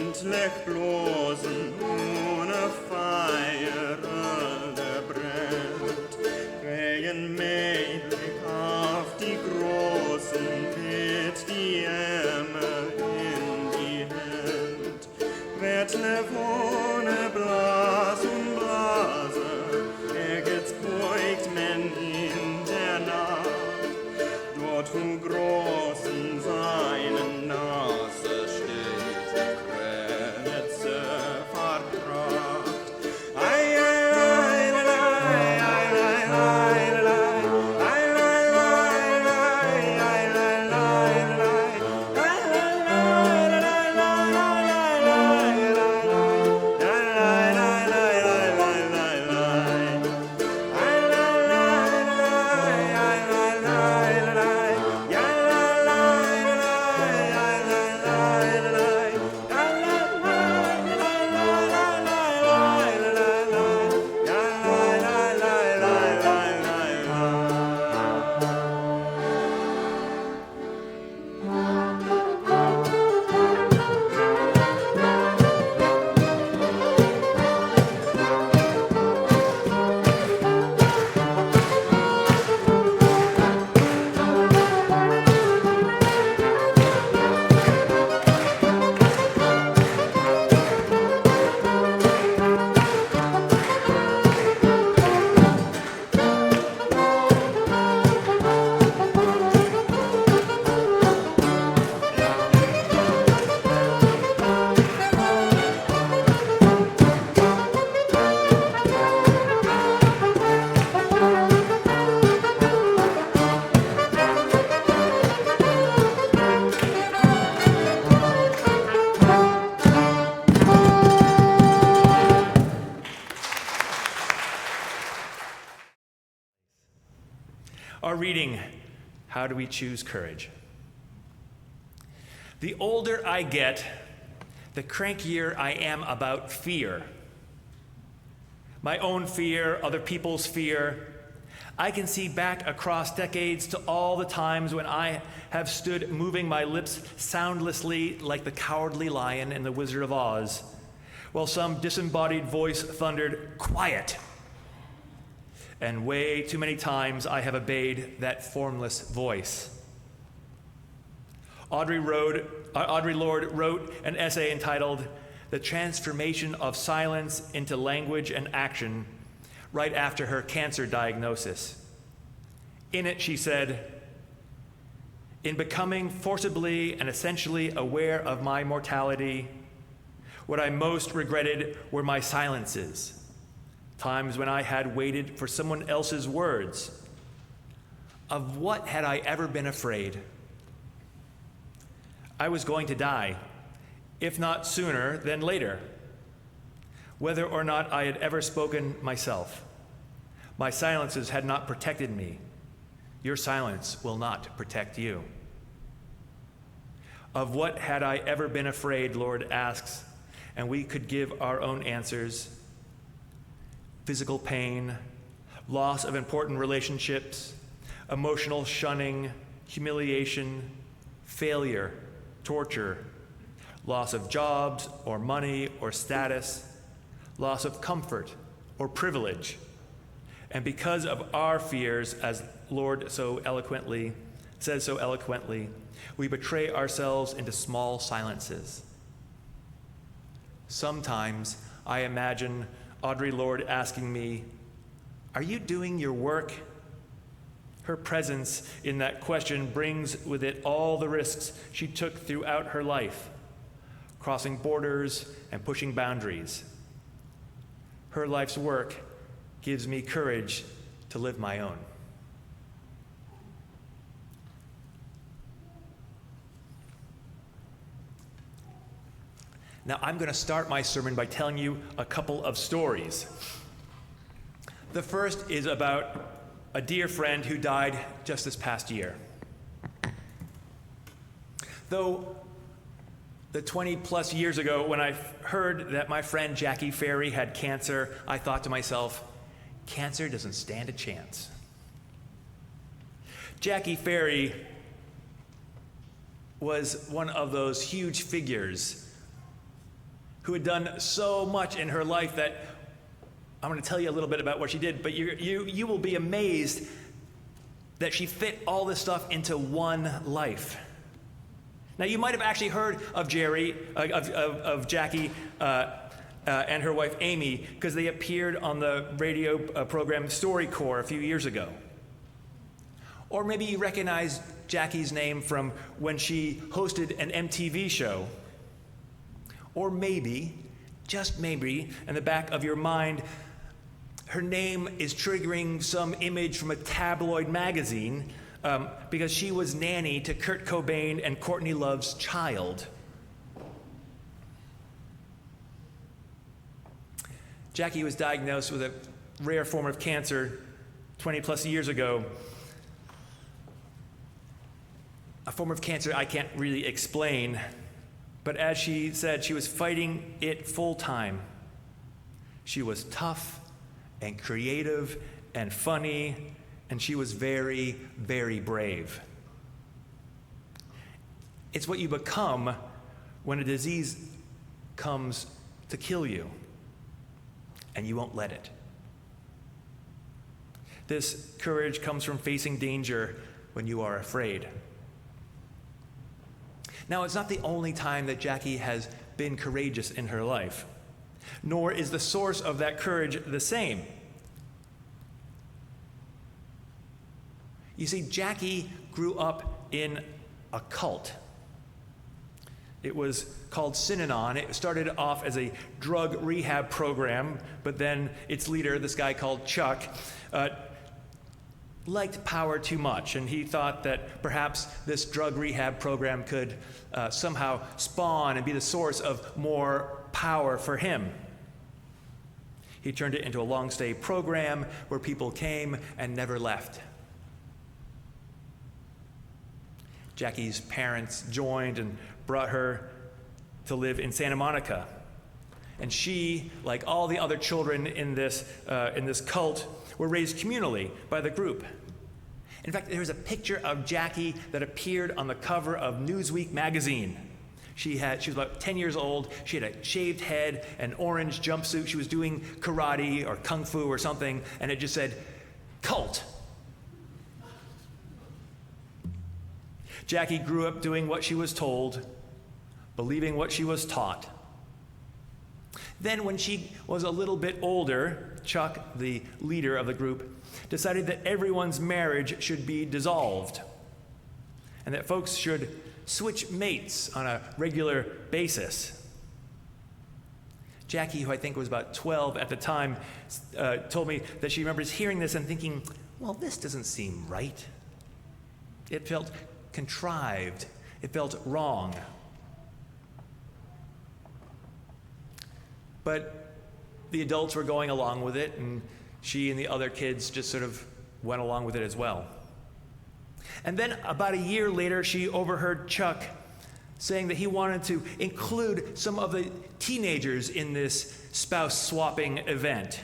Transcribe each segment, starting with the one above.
endlich bloßen ohne Feier der brennt. Regen mählich auf die großen Pit, die Ämme in die Hand. Wird ne Wohne Blas und Blase, geht's beugt men in der Nacht. Dort wo großen seine Nase steht, Grenze vertracht. Ei, ei, ei, ei, ei, ei, ei, Our reading, How Do We Choose Courage? The older I get, the crankier I am about fear. My own fear, other people's fear. I can see back across decades to all the times when I have stood moving my lips soundlessly like the cowardly lion in The Wizard of Oz, while some disembodied voice thundered, "Quiet!" And way too many times I have obeyed that formless voice. Audre Lorde wrote an essay entitled "The Transformation of Silence into Language and Action" right after her cancer diagnosis. In it, she said, "In becoming forcibly and essentially aware of my mortality, what I most regretted were my silences. Times when I had waited for someone else's words. Of what had I ever been afraid? I was going to die, if not sooner, then later. Whether or not I had ever spoken myself, my silences had not protected me. Your silence will not protect you." Of what had I ever been afraid, Lorde asks, and we could give our own answers. Physical pain, loss of important relationships, emotional shunning, humiliation, failure, torture, loss of jobs or money or status, loss of comfort or privilege. And because of our fears, as Lorde says so eloquently, we betray ourselves into small silences. Sometimes I imagine Audre Lorde asking me, "Are you doing your work?" Her presence in that question brings with it all the risks she took throughout her life, crossing borders and pushing boundaries. Her life's work gives me courage to live my own. Now, I'm going to start my sermon by telling you a couple of stories. The first is about a dear friend who died just this past year. Though the 20 plus years ago, when I heard that my friend Jackie Ferry had cancer, I thought to myself, cancer doesn't stand a chance. Jackie Ferry was one of those huge figures who had done so much in her life that I'm going to tell you a little bit about what she did, but you will be amazed that she fit all this stuff into one life. Now, you might have actually heard of Jackie and her wife Amy, because they appeared on the radio program StoryCorps a few years ago. Or maybe you recognize Jackie's name from when she hosted an MTV show. Or maybe, just maybe, in the back of your mind, her name is triggering some image from a tabloid magazine because she was nanny to Kurt Cobain and Courtney Love's child. Jackie was diagnosed with a rare form of cancer 20 plus years ago. A form of cancer I can't really explain, but as she said, she was fighting it full time. She was tough and creative and funny, and she was very, very brave. It's what you become when a disease comes to kill you, and you won't let it. This courage comes from facing danger when you are afraid. Now, it's not the only time that Jackie has been courageous in her life, nor is the source of that courage the same. You see, Jackie grew up in a cult. It was called Synanon. It started off as a drug rehab program, but then its leader, this guy called Chuck, liked power too much, and he thought that perhaps this drug rehab program could somehow spawn and be the source of more power for him. He turned it into a long-stay program where people came and never left. Jackie's parents joined and brought her to live in Santa Monica. And she, like all the other children in this cult, were raised communally by the group. In fact, there was a picture of Jackie that appeared on the cover of Newsweek magazine. She was about 10 years old. She had a shaved head, an orange jumpsuit. She was doing karate or kung fu or something, and it just said, "Cult." Jackie grew up doing what she was told, believing what she was taught. Then when she was a little bit older, Chuck, the leader of the group, decided that everyone's marriage should be dissolved and that folks should switch mates on a regular basis. Jackie, who I think was about 12 at the time, told me that she remembers hearing this and thinking, well, this doesn't seem right. It felt contrived. It felt wrong. But the adults were going along with it, and she and the other kids just sort of went along with it as well. And then about a year later, she overheard Chuck saying that he wanted to include some of the teenagers in this spouse swapping event.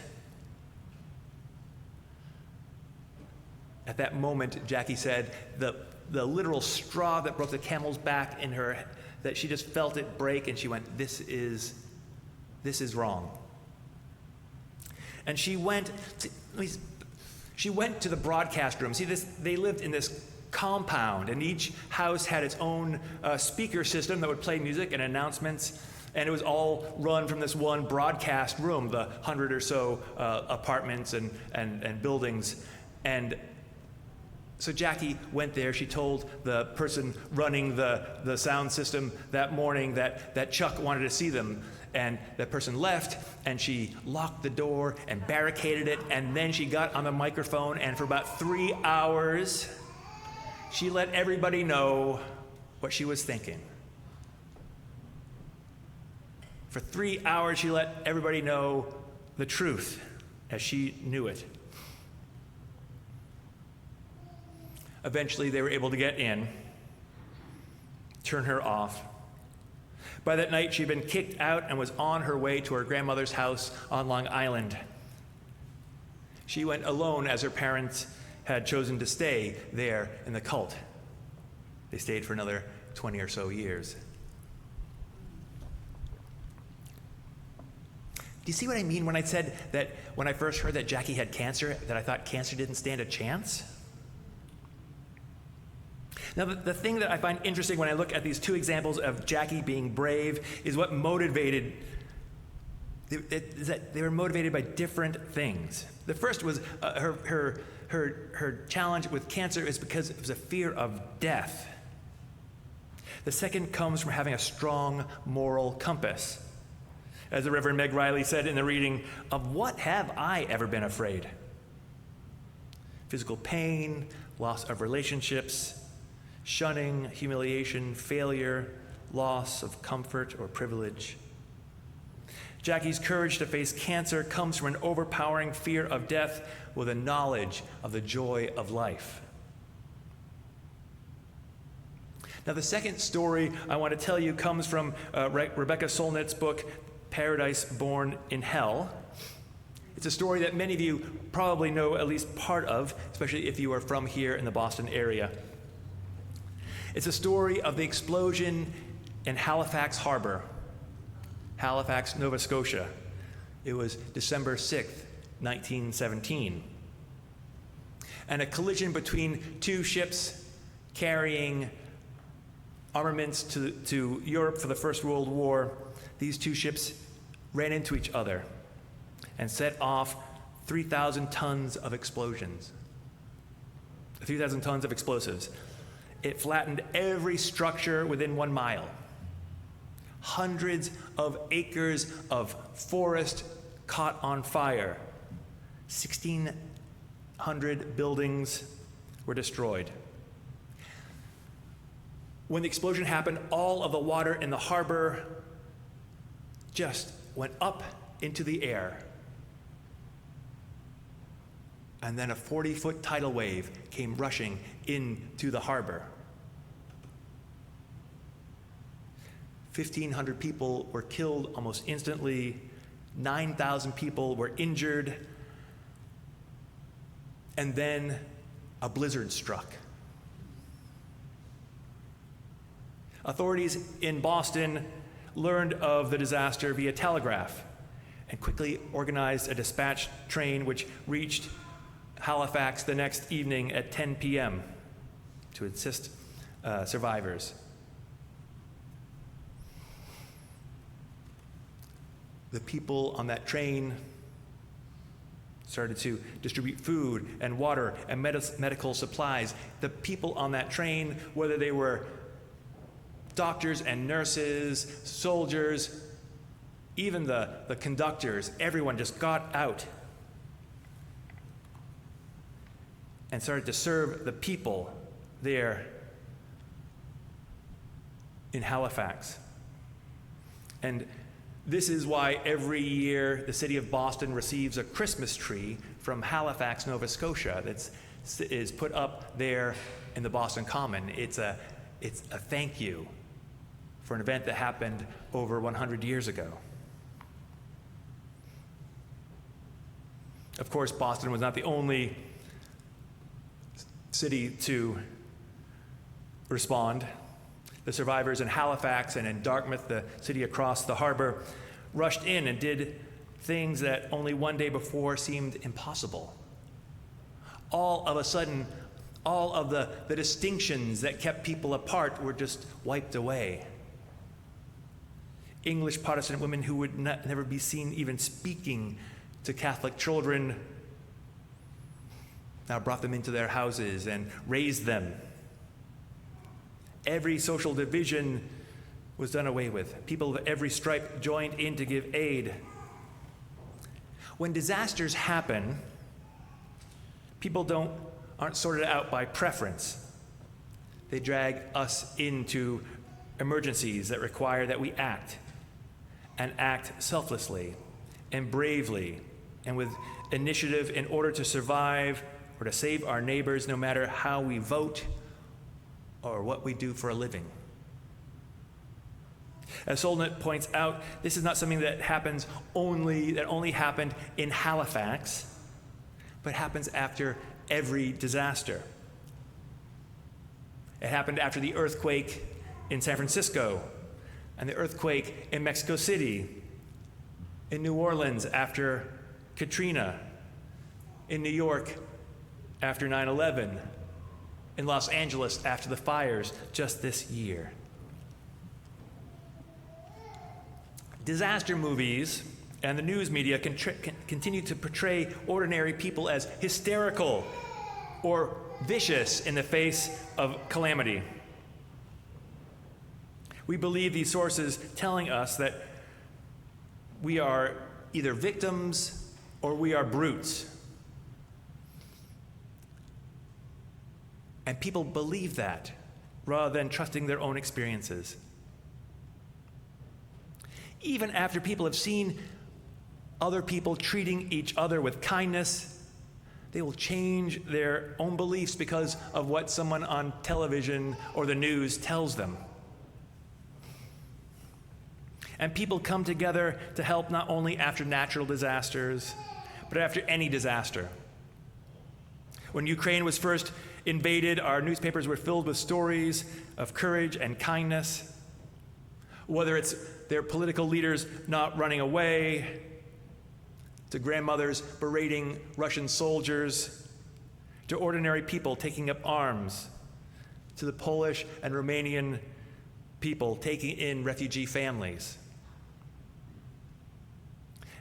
At that moment, Jackie said, the literal straw that broke the camel's back in her, that she just felt it break, and she went, this is wrong. And she went to the broadcast room. See, they lived in this compound, and each house had its own speaker system that would play music and announcements, and it was all run from this one broadcast room, the 100 or so apartments and buildings. And so Jackie went there. She told the person running the sound system that morning that Chuck wanted to see them. And that person left, and she locked the door and barricaded it, and then she got on the microphone, and for about 3 hours, she let everybody know what she was thinking. For 3 hours, she let everybody know the truth as she knew it. Eventually, they were able to get in, turn her off. By that night, she'd been kicked out and was on her way to her grandmother's house on Long Island. She went alone as her parents had chosen to stay there in the cult. They stayed for another 20 or so years. Do you see what I mean when I said that when I first heard that Jackie had cancer, that I thought cancer didn't stand a chance? Now, the thing that I find interesting when I look at these two examples of Jackie being brave is what motivated, is that they were motivated by different things. The first was her challenge with cancer is because it was a fear of death. The second comes from having a strong moral compass. As the Reverend Meg Riley said in the reading, of what have I ever been afraid? Physical pain, loss of relationships, shunning, humiliation, failure, loss of comfort or privilege. Jackie's courage to face cancer comes from an overpowering fear of death with a knowledge of the joy of life. Now, the second story I want to tell you comes from Rebecca Solnit's book, Paradise Born in Hell. It's a story that many of you probably know at least part of, especially if you are from here in the Boston area. It's a story of the explosion in Halifax Harbor, Halifax, Nova Scotia. It was December 6th, 1917. And a collision between two ships carrying armaments to Europe for the First World War. These two ships ran into each other and set off 3,000 tons of explosions, 3,000 tons of explosives. It flattened every structure within 1 mile. Hundreds of acres of forest caught on fire. 1,600 buildings were destroyed. When the explosion happened, all of the water in the harbor just went up into the air. And then a 40-foot tidal wave came rushing into the harbor. 1,500 people were killed almost instantly. 9,000 people were injured. And then a blizzard struck. Authorities in Boston learned of the disaster via telegraph and quickly organized a dispatch train which reached Halifax the next evening at 10 p.m. to assist survivors. The people on that train started to distribute food and water and medical supplies. The people on that train, whether they were doctors and nurses, soldiers, even the conductors, everyone just got out and started to serve the people there in Halifax. And this is why every year the city of Boston receives a Christmas tree from Halifax, Nova Scotia, that is put up there in the Boston Common. It's a thank you for an event that happened over 100 years ago. Of course, Boston was not the only city to respond. The survivors in Halifax and in Dartmouth, the city across the harbor, rushed in and did things that only one day before seemed impossible. All of a sudden, all of the distinctions that kept people apart were just wiped away. English Protestant women who would never be seen even speaking to Catholic children now brought them into their houses and raised them. Every social division was done away with. People of every stripe joined in to give aid. When disasters happen, people aren't sorted out by preference. They drag us into emergencies that require that we act, and act selflessly and bravely and with initiative in order to survive or to save our neighbors, no matter how we vote or what we do for a living. As Solnit points out, this is not something that only happened in Halifax, but happens after every disaster. It happened after the earthquake in San Francisco and the earthquake in Mexico City in New Orleans after Katrina, in New York after 9/11, in Los Angeles after the fires just this year. Disaster movies and the news media continue to portray ordinary people as hysterical or vicious in the face of calamity. We believe these sources telling us that we are either victims or we are brutes. And people believe that rather than trusting their own experiences. Even after people have seen other people treating each other with kindness, they will change their own beliefs because of what someone on television or the news tells them. And people come together to help not only after natural disasters, but after any disaster. When Ukraine was first invaded, our newspapers were filled with stories of courage and kindness. Whether it's their political leaders not running away, to grandmothers berating Russian soldiers, to ordinary people taking up arms, to the Polish and Romanian people taking in refugee families.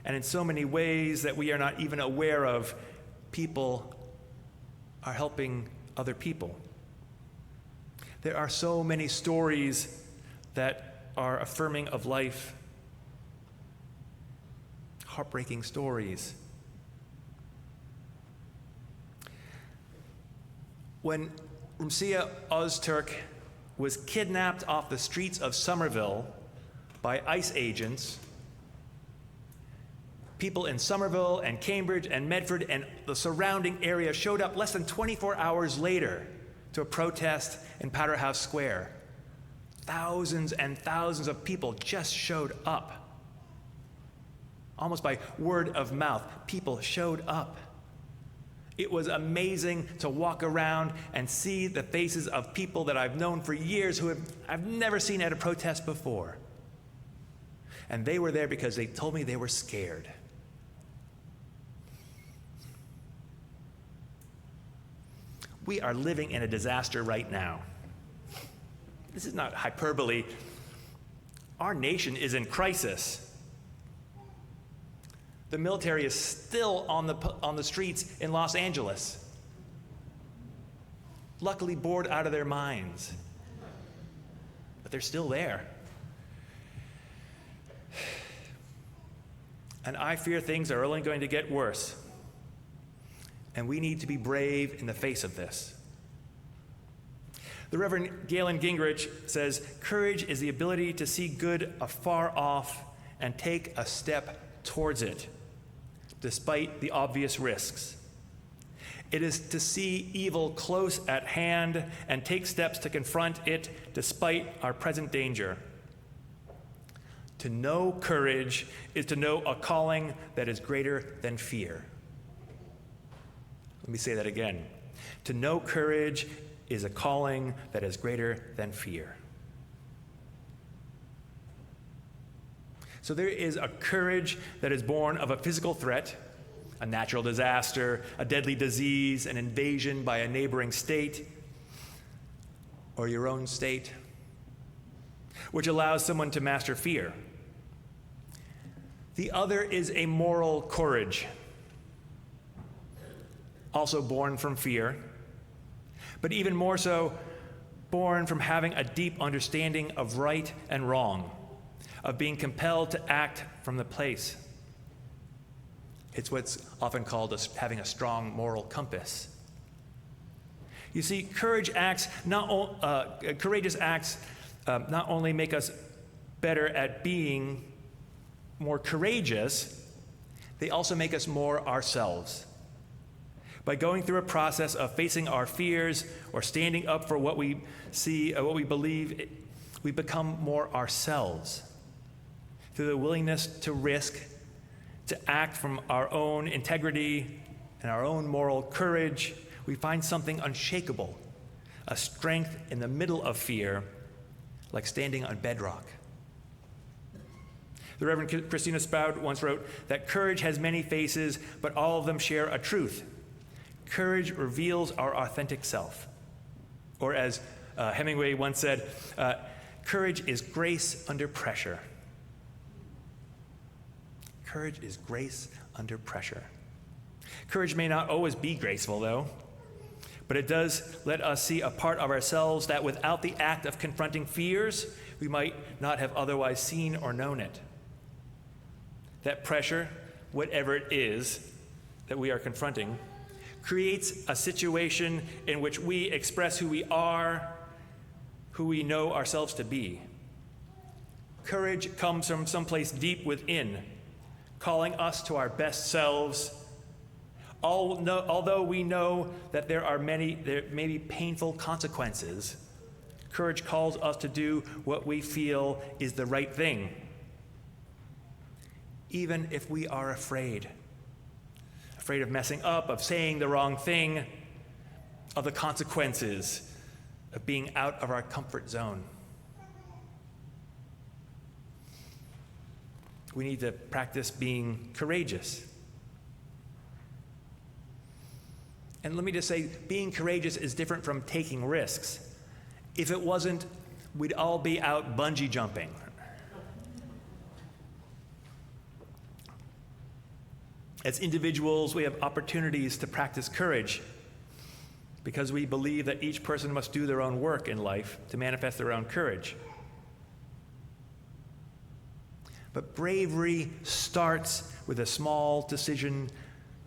And in so many ways that we are not even aware of, people are helping other people. There are so many stories that are affirming of life, heartbreaking stories. When Rumsia Öztürk was kidnapped off the streets of Somerville by ICE agents, people in Somerville and Cambridge and Medford and the surrounding area showed up less than 24 hours later to a protest in Powder House Square. Thousands and thousands of people just showed up. Almost by word of mouth, people showed up. It was amazing to walk around and see the faces of people that I've known for years who I've never seen at a protest before. And they were there because they told me they were scared. We are living in a disaster right now. This is not hyperbole. Our nation is in crisis. The military is still on the streets in Los Angeles, luckily bored out of their minds. But they're still there. And I fear things are only going to get worse. And we need to be brave in the face of this. The Reverend Galen Gingrich says, "Courage is the ability to see good afar off and take a step towards it, despite the obvious risks. It is to see evil close at hand and take steps to confront it despite our present danger. To know courage is to know a calling that is greater than fear." Let me say that again. To know courage is a calling that is greater than fear. So there is a courage that is born of a physical threat, a natural disaster, a deadly disease, an invasion by a neighboring state, or your own state, which allows someone to master fear. The other is a moral courage, also born from fear, but even more so, born from having a deep understanding of right and wrong, of being compelled to act from the place. It's what's often called having a strong moral compass. You see, courageous acts not only make us better at being more courageous, they also make us more ourselves. By going through a process of facing our fears or standing up for what we see, what we believe, we become more ourselves. Through the willingness to risk, to act from our own integrity and our own moral courage, we find something unshakable, a strength in the middle of fear, like standing on bedrock. The Reverend Christina Sprout once wrote that courage has many faces, but all of them share a truth. Courage reveals our authentic self. Or as Hemingway once said, courage is grace under pressure. Courage is grace under pressure. Courage may not always be graceful, though, but it does let us see a part of ourselves that without the act of confronting fears, we might not have otherwise seen or known it. That pressure, whatever it is that we are confronting, creates a situation in which we express who we are, who we know ourselves to be. Courage comes from someplace deep within, calling us to our best selves. Although we know that there may be painful consequences, courage calls us to do what we feel is the right thing, even if we are afraid of messing up, of saying the wrong thing, of the consequences of being out of our comfort zone. We need to practice being courageous. And let me just say, being courageous is different from taking risks. If it wasn't, we'd all be out bungee jumping. As individuals, we have opportunities to practice courage because we believe that each person must do their own work in life to manifest their own courage. But bravery starts with the small decisions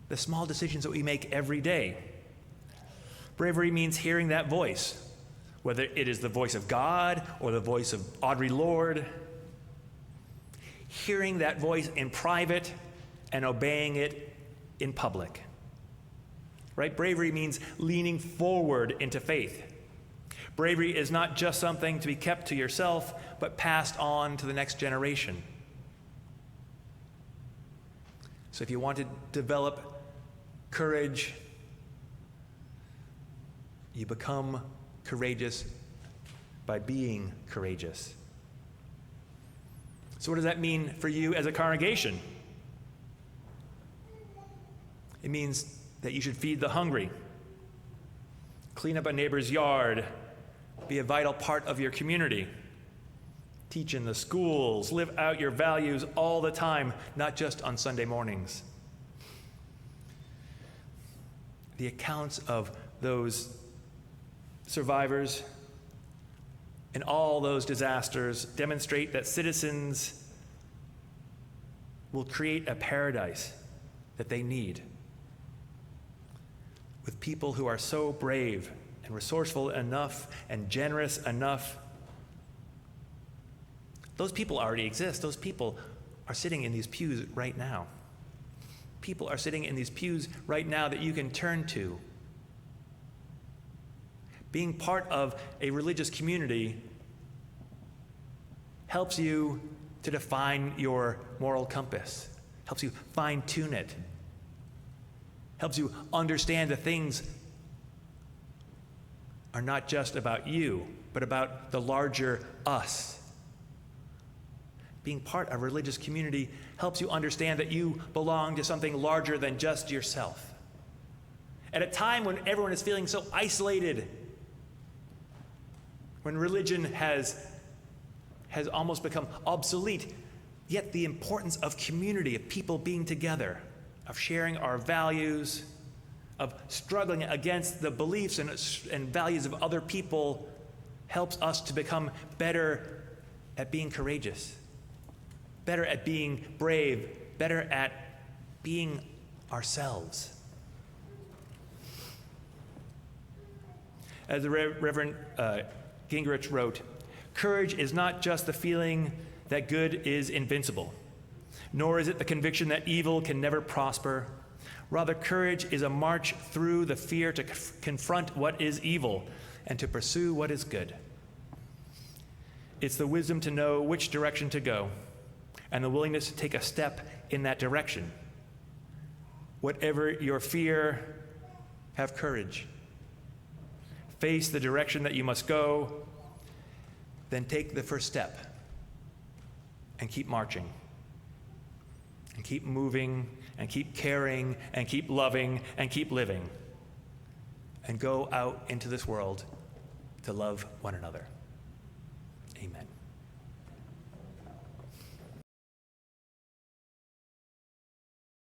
that we make every day. Bravery means hearing that voice, whether it is the voice of God or the voice of Audre Lorde. Hearing that voice in private and obeying it in public. Right? Bravery means leaning forward into faith. Bravery is not just something to be kept to yourself, but passed on to the next generation. So if you want to develop courage, you become courageous by being courageous. So what does that mean for you as a congregation? It means that you should feed the hungry, clean up a neighbor's yard, be a vital part of your community, teach in the schools, live out your values all the time, not just on Sunday mornings. The accounts of those survivors and all those disasters demonstrate that citizens will create a paradise that they need, with people who are so brave and resourceful enough and generous enough. Those people already exist. Those people are sitting in these pews right now. People are sitting in these pews right now that you can turn to. Being part of a religious community helps you to define your moral compass, helps you fine-tune it, helps you understand that things are not just about you, but about the larger us. Being part of a religious community helps you understand that you belong to something larger than just yourself. At a time when everyone is feeling so isolated, when religion has almost become obsolete, yet the importance of community, of people being together, of sharing our values, of struggling against the beliefs and values of other people helps us to become better at being courageous, better at being brave, better at being ourselves. As the Reverend Gingrich wrote, courage is not just the feeling that good is invincible, nor is it the conviction that evil can never prosper. Rather, courage is a march through the fear to confront what is evil and to pursue what is good. It's the wisdom to know which direction to go and the willingness to take a step in that direction. Whatever your fear, have courage. Face the direction that you must go, then take the first step and keep marching. and keep moving and keep caring and keep loving and keep living, and go out into this world to love one another. Amen.